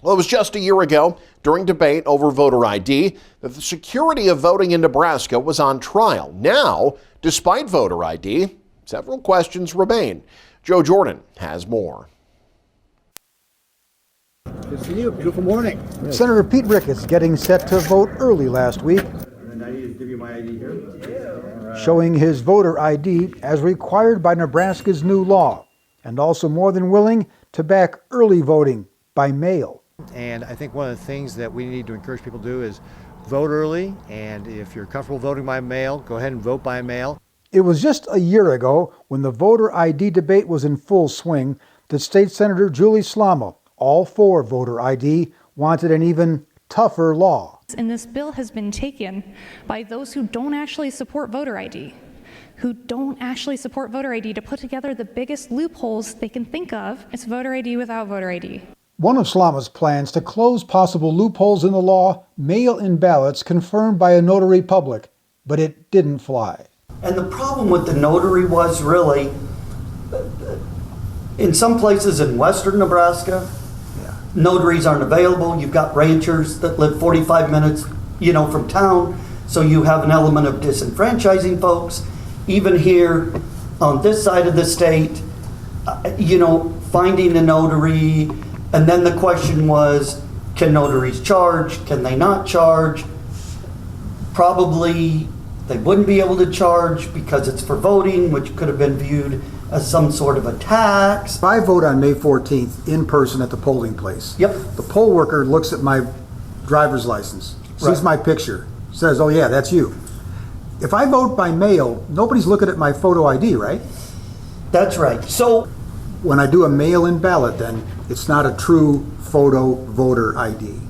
Well, it was just a year ago, during debate over voter ID, that the security of voting in Nebraska was on trial. Now, despite voter ID, several questions remain. Joe Jordan has more. Good to see you. Beautiful morning. Yes. Senator Pete Ricketts getting set to vote early last week. And I need to give you my ID here. Showing his voter ID as required by Nebraska's new law, and also more than willing to back early voting by mail. And I think one of the things that we need to encourage people to do is vote early, and if you're comfortable voting by mail, go ahead and vote by mail. It was just a year ago, when the voter ID debate was in full swing, that State Senator Julie Slama, all for voter ID, wanted an even tougher law. And this bill has been taken by those who don't actually support voter ID, to put together the biggest loopholes they can think of. It's voter ID without voter ID. One of Slama's plans to close possible loopholes in the law, mail-in ballots confirmed by a notary public, but it didn't fly. And the problem with the notary was really, in some places in western Nebraska, notaries aren't available. You've got ranchers that live 45 minutes, from town, so you have an element of disenfranchising folks. Even here on this side of the state, finding a notary. And then the question was, can notaries charge? Can they not charge? Probably they wouldn't be able to charge because it's for voting, which could have been viewed as some sort of a tax. If I vote on May 14th in person at the polling place, Yep. The poll worker looks at my driver's license, sees Right. my picture, says, oh yeah, that's you. If I vote by mail, nobody's looking at my photo ID, right? That's right. So When I do a mail-in ballot, then it's not a true photo voter ID.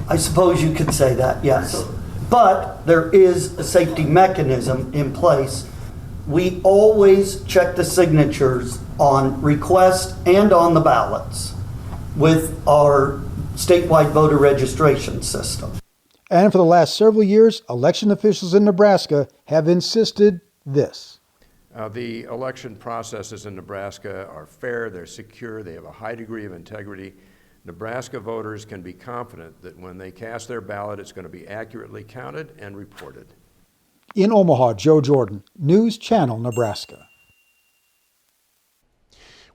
I suppose you could say that, yes. But there is a safety mechanism in place. We always check the signatures on request and on the ballots with our statewide voter registration system. And for the last several years, election officials in Nebraska have insisted this. The election processes in Nebraska are fair, they're secure, they have a high degree of integrity. Nebraska voters can be confident that when they cast their ballot, it's going to be accurately counted and reported. In Omaha, Joe Jordan, News Channel, Nebraska.